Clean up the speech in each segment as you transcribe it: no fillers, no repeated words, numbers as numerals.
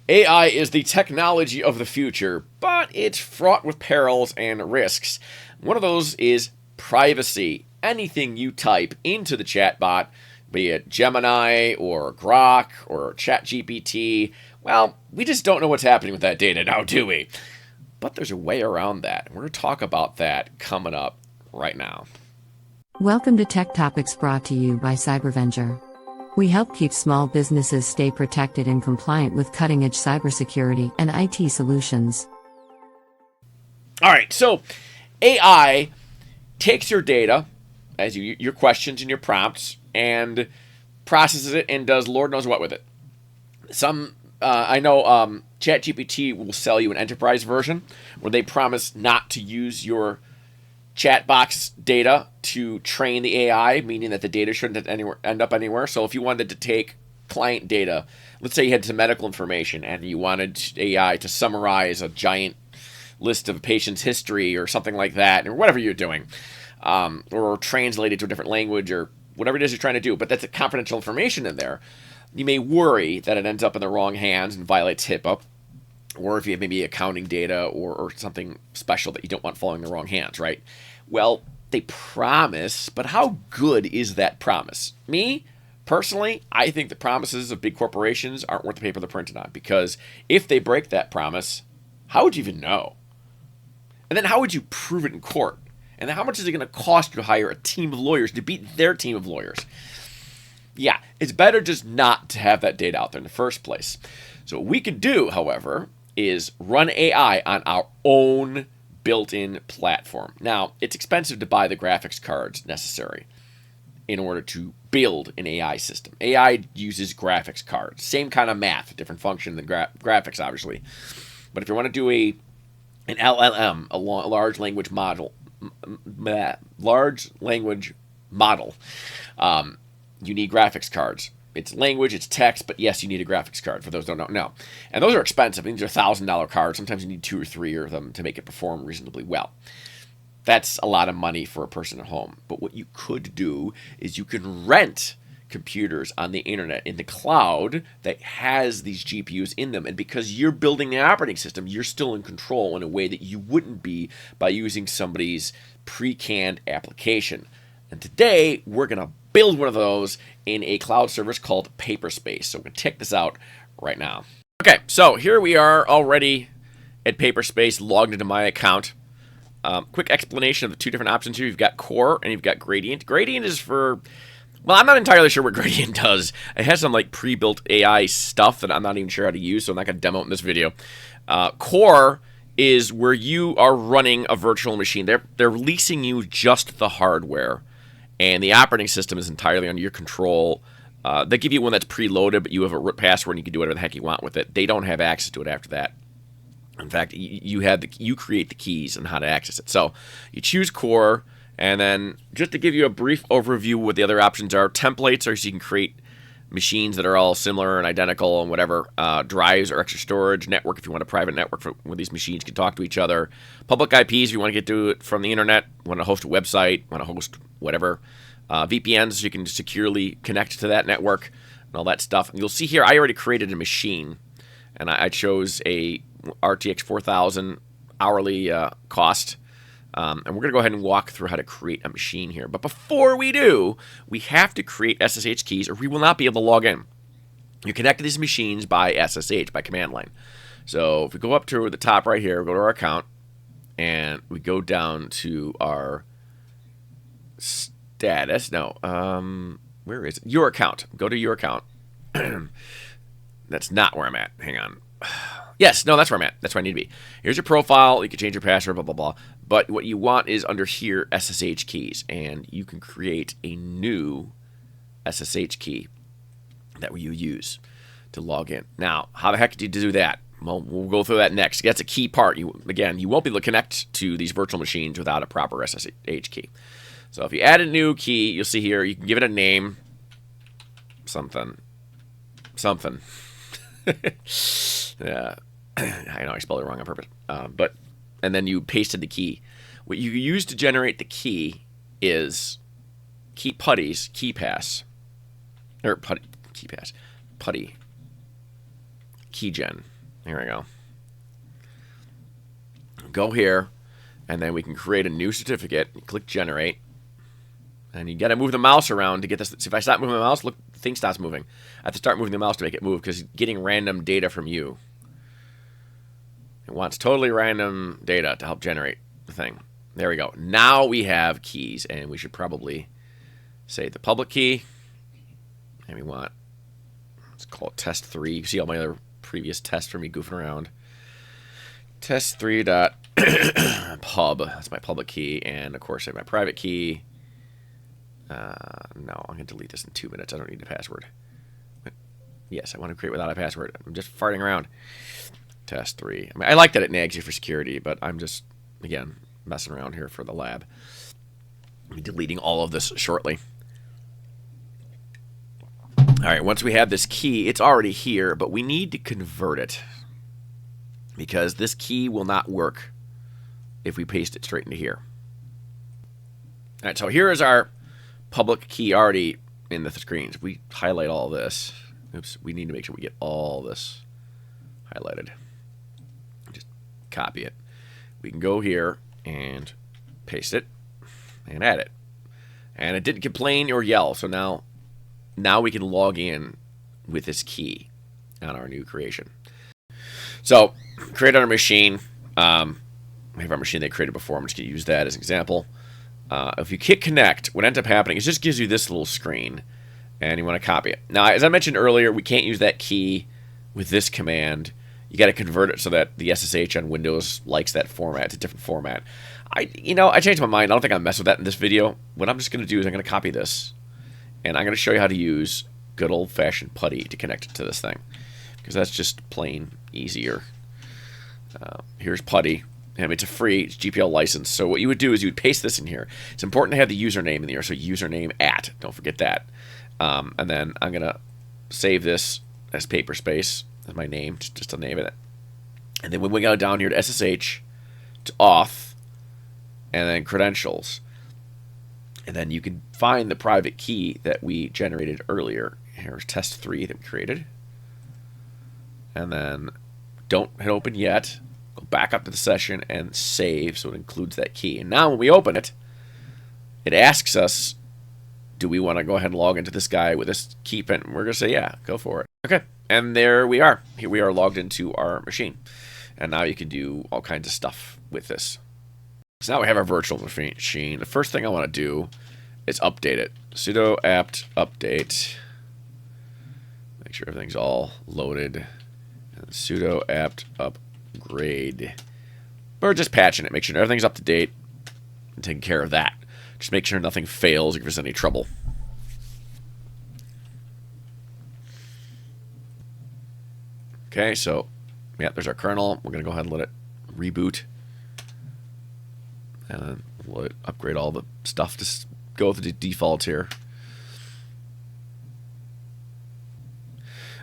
AI is the technology of the future, but it's fraught with perils and risks. One of those is privacy. Anything you type into the chatbot, be it Gemini or Grok or ChatGPT, well, we just don't know what's happening with that data now, do we? But there's a way around that. We're going to talk about that coming up right now. Welcome to Tech Topics brought to you by Cybervenger. We help keep small businesses stay protected and compliant with cutting-edge cybersecurity and IT solutions. All right, so AI takes your data, as your questions and your prompts, and processes it and does Lord knows what with it. I know ChatGPT will sell you an enterprise version where they promise not to use your chat box data to train the AI, meaning that the data shouldn't end up anywhere. So if you wanted to take client data, let's say you had some medical information and you wanted AI to summarize a giant list of a patient's history or something like that, or whatever you're doing, or translate it to a different language or whatever it is you're trying to do, but that's a confidential information in there, you may worry that it ends up in the wrong hands and violates HIPAA, or if you have maybe accounting data or something special that you don't want falling in the wrong hands, right? Well, they promise, but how good is that promise? Me, personally, I think the promises of big corporations aren't worth the paper they're printed on, because if they break that promise, how would you even know? And then how would you prove it in court? And then how much is it going to cost you to hire a team of lawyers to beat their team of lawyers? Yeah, it's better just not to have that data out there in the first place. So what we can do, however, is run AI on our own built-in platform. Now, it's expensive to buy the graphics cards necessary in order to build an AI system. AI uses graphics cards. Same kind of math, different function than graphics, obviously. But if you want to do an LLM, a large language model, you need graphics cards. It's language, it's text, but yes, you need a graphics card for those who don't know. And those are expensive. These are $1,000 cards. Sometimes you need 2 or 3 of them to make it perform reasonably well. That's a lot of money for a person at home. But what you could do is you can rent computers on the internet in the cloud that has these GPUs in them. And because you're building the operating system, you're still in control in a way that you wouldn't be by using somebody's pre-canned application. And today, we're going to build one of those in a cloud service called Paperspace. So we're going to check this out right now. Okay, so here we are already at Paperspace, logged into my account. Quick explanation of the 2 different options here. You've got Core and you've got Gradient. Gradient is for, well, I'm not entirely sure what Gradient does. It has some like pre-built AI stuff that I'm not even sure how to use, so I'm not going to demo it in this video. Core is where you are running a virtual machine. They're leasing you just the hardware, and the operating system is entirely under your control. They give you one that's preloaded, but you have a root password and you can do whatever the heck you want with it. They don't have access to it after that. In fact, you create the keys and how to access it. So you choose Core, and then just to give you a brief overview of what the other options are, templates are so you can create machines that are all similar and identical and whatever. Drives or extra storage. Network if you want a private network where these machines can talk to each other. Public IPs if you want to get to it from the internet, want to host a website, want to host whatever. VPNs so you can securely connect to that network and all that stuff. And you'll see here I already created a machine, and I chose a RTX 4000 hourly cost. And we're going to go ahead and walk through how to create a machine here. But before we do, we have to create SSH keys or we will not be able to log in. You connect to these machines by SSH, by command line. So if we go up to the top right here, go to our account, and we go down to our status. No, where is it? Your account. Go to your account. That's not where I'm at. Hang on. Yes, no, that's where I'm at. That's where I need to be. Here's your profile. You can change your password, blah, blah, blah. But what you want is under here, SSH keys. And you can create a new SSH key that you use to log in. Now, how the heck do you do that? Well, we'll go through that next. That's a key part. Again, you won't be able to connect to these virtual machines without a proper SSH key. So if you add a new key, you'll see here, you can give it a name. Something. Yeah. I know I spelled it wrong on purpose. And then you pasted the key. What you use to generate the key is keygen. Here we go. Go here, and then we can create a new certificate. Click generate. And you got to move the mouse around to get this. So if I stop moving the mouse, look, the thing stops moving. I have to start moving the mouse to make it move because it's getting random data from you. It wants totally random data to help generate the thing. There we go. Now we have keys, and we should probably say the public key. And we want, let's call it test 3. You see all my other previous tests for me goofing around. Test3.pub. That's my public key, and of course I have my private key. No, I'm going to delete this in 2 minutes. I don't need a password. But yes, I want to create without a password. I'm just farting around. Test 3. I mean, I like that it nags you for security, but I'm just, again, messing around here for the lab. I'll be deleting all of this shortly. All right, once we have this key, it's already here, but we need to convert it because this key will not work if we paste it straight into here. All right, so here is our public key already in the screens. We highlight all this. Oops, we need to make sure we get all this highlighted. Just copy it. We can go here and paste it and add it. And it didn't complain or yell, so now we can log in with this key on our new creation. So, create on our machine. We have our machine they created before. I'm just going to use that as an example. If you hit connect, what ends up happening is it just gives you this little screen, and you want to copy it. Now, as I mentioned earlier, we can't use that key with this command. You got to convert it so that the SSH on Windows likes that format. It's a different format. I changed my mind. I don't think I'll mess with that in this video. What I'm just going to do is I'm going to copy this, and I'm going to show you how to use good old-fashioned putty to connect it to this thing, because that's just plain easier. Here's putty. It's a free GPL license. So what you would do is you would paste this in here. It's important to have the username in there. So username @ don't forget that. And then I'm going to save this as Paperspace as my name, just to name it. And then when we go down here to SSH, to auth, and then credentials. And then you can find the private key that we generated earlier. Here's test 3 that we created. And then don't hit open yet. Go back up to the session and save, so it includes that key. And now when we open it, it asks us, do we want to go ahead and log into this guy with this key pin? We're going to say, yeah, go for it. Okay, and there we are. Here we are logged into our machine. And now you can do all kinds of stuff with this. So now we have our virtual machine. The first thing I want to do is update it. Sudo apt update. Make sure everything's all loaded. And sudo apt upgrade. We're just patching it. Make sure everything's up to date and taking care of that. Just make sure nothing fails or gives us any trouble. Okay, so yeah, there's our kernel. We're going to go ahead and let it reboot. And then we'll upgrade all the stuff to go with the defaults here.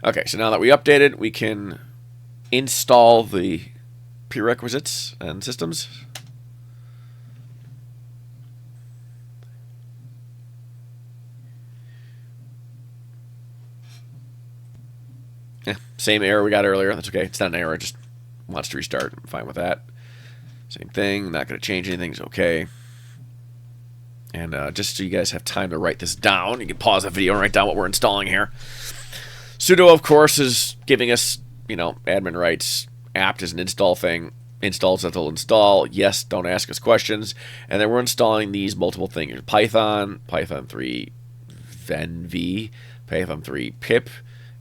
Okay, so now that we updated, we can install the prerequisites and systems. Yeah, same error we got earlier. That's okay. It's not an error. It just wants to restart. I'm fine with that. Same thing. Not going to change anything. It's okay. And just so you guys have time to write this down, you can pause the video and write down what we're installing here. Sudo, of course, is giving us, admin rights. Apt is an install thing. Installs that will install. Yes, don't ask us questions. And then we're installing these multiple things. Python, Python 3 venv, Python 3 pip,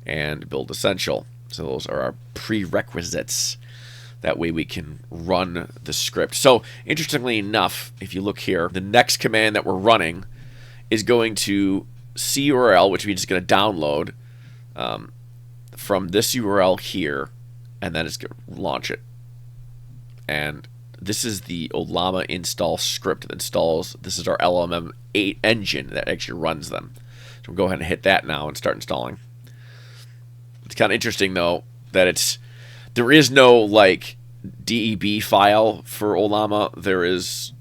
and build essential. So those are our prerequisites. That way we can run the script. So interestingly enough, if you look here, the next command that we're running is going to CURL, which means it's going to download from this URL here, and then it's going to launch it. And this is the Ollama install script that installs. This is our LLM 8 engine that actually runs them. So we'll go ahead and hit that now and start installing. It's kind of interesting though that there is no DEB file for Ollama. There is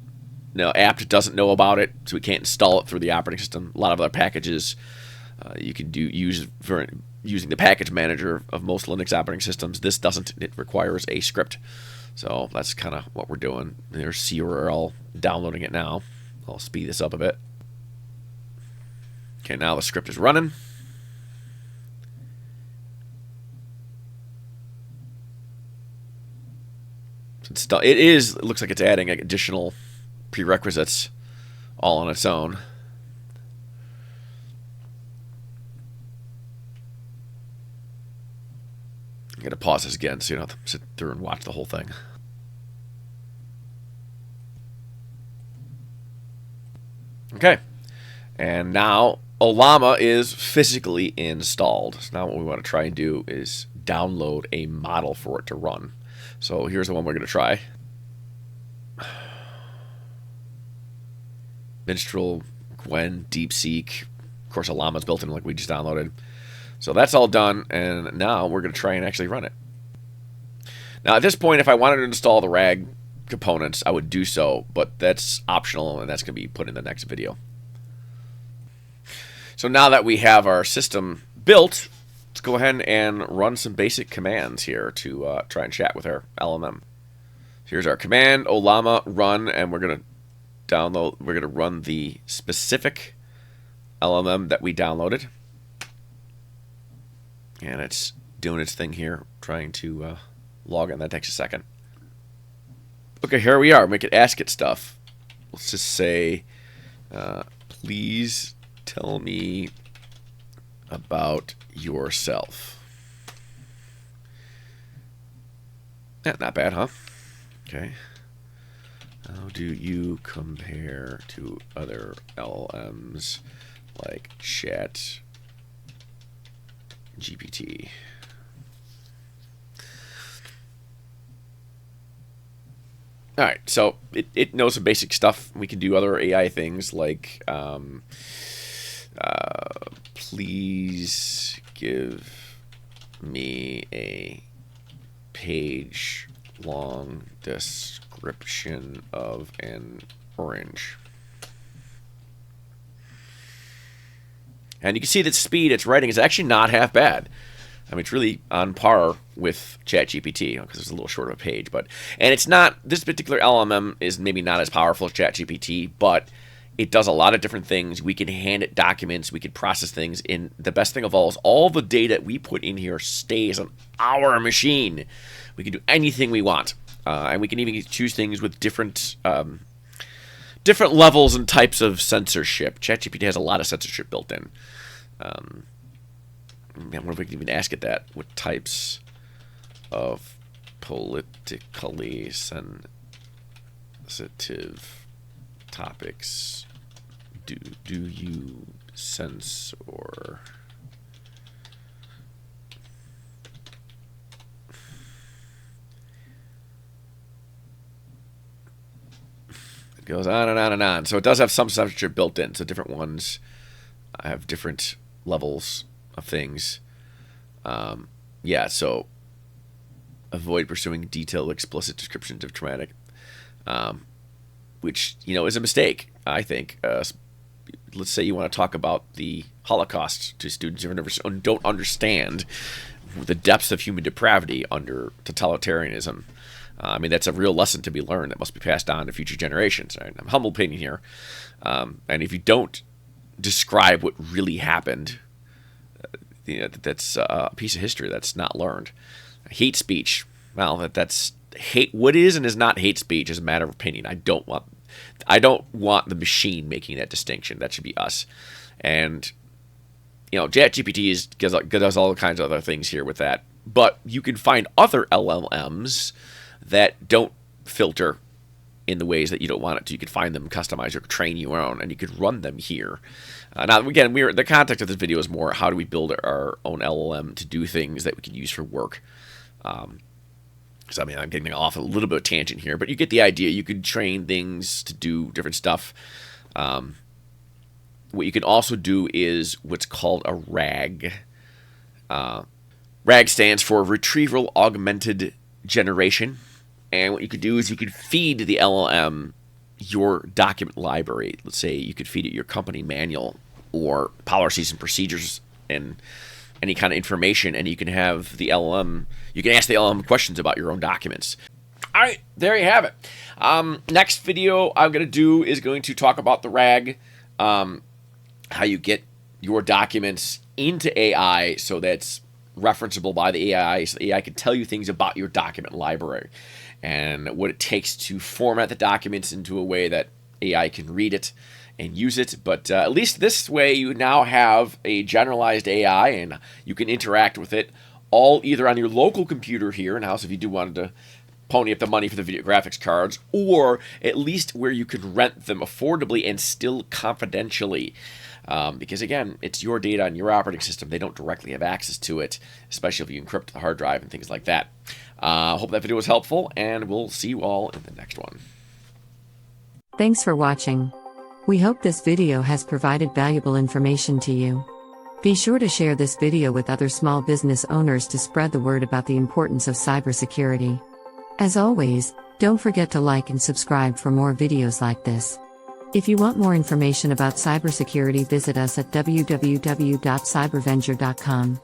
apt doesn't know about it, so we can't install it through the operating system. A lot of other packages you can use for using the package manager of most Linux operating systems. This doesn't. It requires a script. So that's kind of what we're doing. There's CURL downloading it now. I'll speed this up a bit. Okay, now the script is running. It looks like it's adding additional prerequisites all on its own. I'm going to pause this again so you don't have to sit through and watch the whole thing. Okay, and now Ollama is physically installed. So now what we want to try and do is download a model for it to run. So here's the one we're going to try. Minstrel, Gwen, DeepSeek. Of course, Ollama's built in like we just downloaded. So that's all done, and now we're going to try and actually run it. Now, at this point, if I wanted to install the RAG components, I would do so, but that's optional, and that's going to be put in the next video. So now that we have our system built, let's go ahead and run some basic commands here to try and chat with our LLM. Here's our command, Ollama run, and we're going to run the specific LLM that we downloaded. And it's doing its thing here, trying to log in. That takes a second. Okay, here we are. Make it ask it stuff. Let's just say, please tell me about yourself. Not bad, huh? Okay. How do you compare to other LLMs like Chat GPT? All right, so it knows some basic stuff. We can do other AI things like please give me a page-long description of an orange. And you can see that speed it's writing is actually not half bad. I mean, it's really on par with ChatGPT because it's a little short of a page. And it's not, this particular LLM is maybe not as powerful as ChatGPT, but it does a lot of different things. We can hand it documents. We can process things. And the best thing of all is all the data we put in here stays on our machine. We can do anything we want. And we can even choose things with different levels and types of censorship. ChatGPT has a lot of censorship built in. I wonder if we can even ask it that. What types of politically sensitive topics do you censor? It goes on and on and on. So it does have some censorship built in. So different ones have different levels of things. Yeah, so avoid pursuing detailed, explicit descriptions of traumatic, which, is a mistake, I think. Let's say you want to talk about the Holocaust to students who don't understand the depths of human depravity under totalitarianism. I mean, that's a real lesson to be learned that must be passed on to future generations. Right? I'm humble opinion here. And if you don't describe what really happened, that's a piece of history that's not learned. Hate speech, well, that's hate. What is and is not hate speech is a matter of opinion. I don't want the machine making that distinction. That should be us. And ChatGPT does all kinds of other things here with that. But you can find other LLMs that don't filter in the ways that you don't want it to. You could find them, customize or train your own, and you could run them here. Now, again, the context of this video is more how do we build our own LLM to do things that we can use for work. I'm getting off a little bit of a tangent here, but you get the idea. You could train things to do different stuff. What you can also do is what's called a RAG. RAG stands for Retrieval Augmented Generation. And what you could do is you could feed the LLM your document library. Let's say you could feed it your company manual or policies and procedures and any kind of information, and you can have the LLM, you can ask the LLM questions about your own documents. All right, there you have it. Next video I'm going to do is going to talk about the RAG, how you get your documents into AI so that's referenceable by the AI, so the AI can tell you things about your document library and what it takes to format the documents into a way that AI can read it and use it. But at least this way you now have a generalized AI and you can interact with it all either on your local computer here in-house if you do want to pony up the money for the video graphics cards, or at least where you can rent them affordably and still confidentially. Because again, it's your data on your operating system. They don't directly have access to it, especially if you encrypt the hard drive and things like that. Hope that video was helpful, and we'll see you all in the next one. Thanks for watching. We hope this video has provided valuable information to you. Be sure to share this video with other small business owners to spread the word about the importance of cybersecurity. As always, don't forget to like and subscribe for more videos like this. If you want more information about cybersecurity, visit us at www.cybervenger.com.